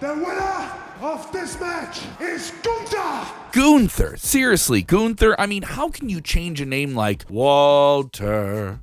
The winner of this match is Gunther! Gunther. Seriously, Gunther. I mean, how can you change a name like Walter?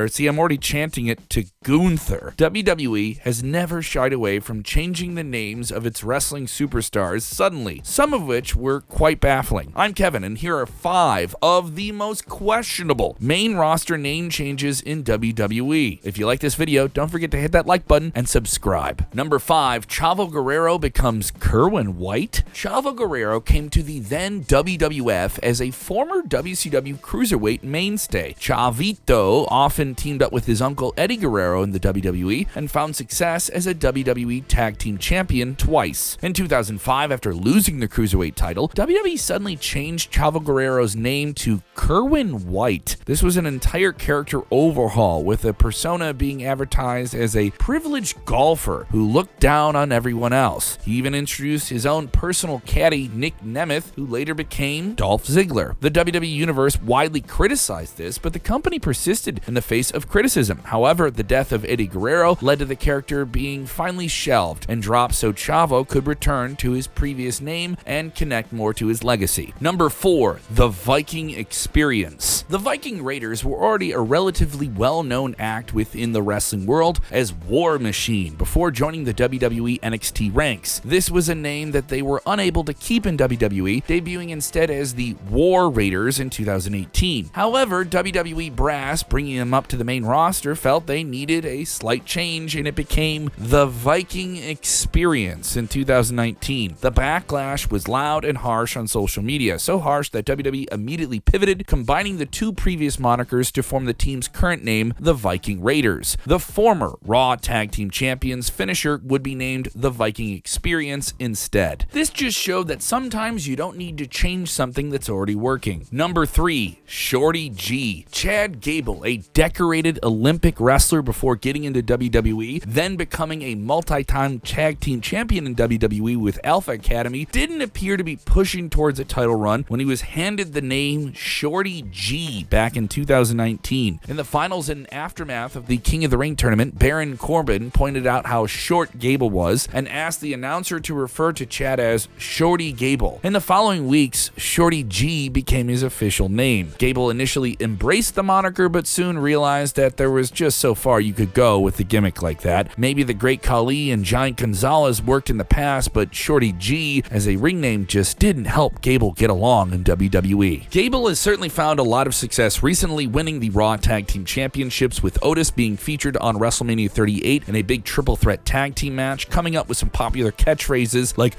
See, I'm already chanting it to Gunther. WWE has never shied away from changing the names of its wrestling superstars suddenly, some of which were quite baffling. I'm Kevin, and here are 5 of the most questionable main roster name changes in WWE. If you like this video, don't forget to hit that like button and subscribe. Number 5, Chavo Guerrero becomes Kerwin White. Chavo Guerrero came to the then WWF as a former WCW cruiserweight mainstay. Chavito often teamed up with his uncle Eddie Guerrero in the WWE and found success as a WWE Tag Team Champion twice. In 2005, after losing the cruiserweight title, WWE suddenly changed Chavo Guerrero's name to Kerwin White. This was an entire character overhaul, with a persona being advertised as a privileged golfer who looked down on everyone else. He even introduced his own personal caddy, Nick Nemeth, who later became Dolph Ziggler. The WWE Universe widely criticized this, but the company persisted in the face of criticism. However, the death of Eddie Guerrero led to the character being finally shelved and dropped so Chavo could return to his previous name and connect more to his legacy. Number 4, the Viking Experience. The Viking Raiders were already a relatively well-known act within the wrestling world as War Machine before joining the WWE NXT ranks. This was a name that they were unable to keep in WWE, debuting instead as the War Raiders in 2018. However, WWE brass, bringing them up to the main roster, felt they needed a slight change, and it became the Viking Experience in 2019. The backlash was loud and harsh on social media, so harsh that WWE immediately pivoted, combining the 2 previous monikers to form the team's current name, the Viking Raiders. The former Raw Tag Team Champions finisher would be named the Viking Experience instead. This just showed that sometimes you don't need to change something that's already working. Number 3, Shorty G. Chad Gable, a decorated Olympic wrestler before getting into WWE, then becoming a multi-time tag team champion in WWE with Alpha Academy, didn't appear to be pushing towards a title run when he was handed the name Shorty G back in 2019. In the finals and aftermath of the King of the Ring tournament, Baron Corbin pointed out how short Gable was and asked the announcer to refer to Chad as Shorty Gable. In the following weeks, Shorty G became his official name. Gable initially embraced the moniker, but soon realized that there was just so far you could go with a gimmick like that. Maybe the Great Khali and Giant Gonzalez worked in the past, but Shorty G as a ring name just didn't help Gable get along in WWE. Gable has certainly found a lot of success recently, winning the Raw Tag Team Championships, with Otis being featured on WrestleMania 38 in a big triple threat tag team match, coming up with some popular catchphrases like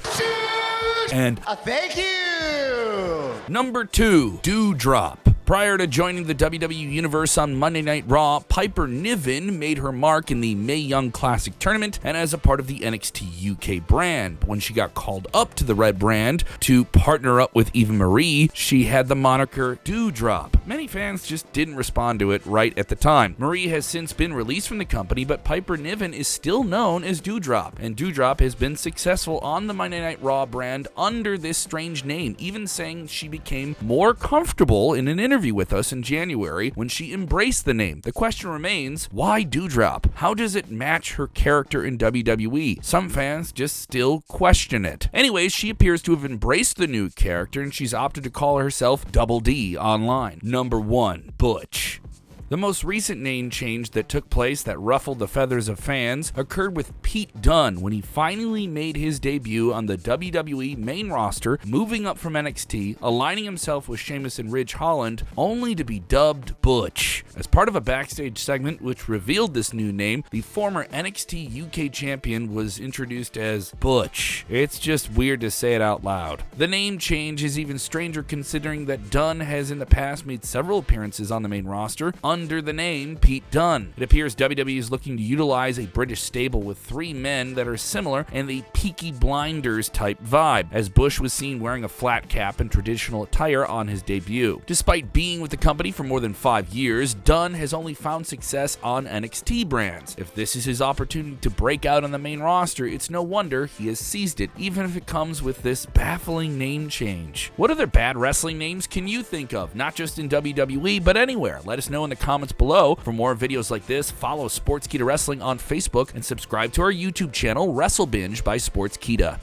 and thank you. Number 2, Doudrop. Prior to joining the WWE Universe on Monday Night Raw, Piper Niven made her mark in the Mae Young Classic Tournament and as a part of the NXT UK brand. When she got called up to the Red brand to partner up with Eva Marie, she had the moniker Doudrop. Many fans just didn't respond to it right at the time. Marie has since been released from the company, but Piper Niven is still known as Doudrop, and Doudrop has been successful on the Monday Night Raw brand under this strange name, even saying she became more comfortable in an interview with us in January when she embraced the name. The question remains, why Doudrop? How does it match her character in WWE? Some fans just still question it. Anyways, she appears to have embraced the new character, and she's opted to call herself Double D online. Number 1, Butch. The most recent name change that took place that ruffled the feathers of fans occurred with Pete Dunne when he finally made his debut on the WWE main roster, moving up from NXT, aligning himself with Sheamus and Ridge Holland, only to be dubbed Butch. As part of a backstage segment which revealed this new name, the former NXT UK champion was introduced as Butch. It's just weird to say it out loud. The name change is even stranger considering that Dunne has in the past made several appearances on the main roster under the name Pete Dunne. It appears WWE is looking to utilize a British stable with 3 men that are similar and the Peaky Blinders type vibe, as Bush was seen wearing a flat cap and traditional attire on his debut. Despite being with the company for more than 5 years, Dunne has only found success on NXT brands. If this is his opportunity to break out on the main roster, it's no wonder he has seized it, even if it comes with this baffling name change. What other bad wrestling names can you think of? Not just in WWE, but anywhere. Let us know in the comments below. For more videos like this, follow Sportskeeda Wrestling on Facebook and subscribe to our YouTube channel, WrestleBinge by Sportskeeda.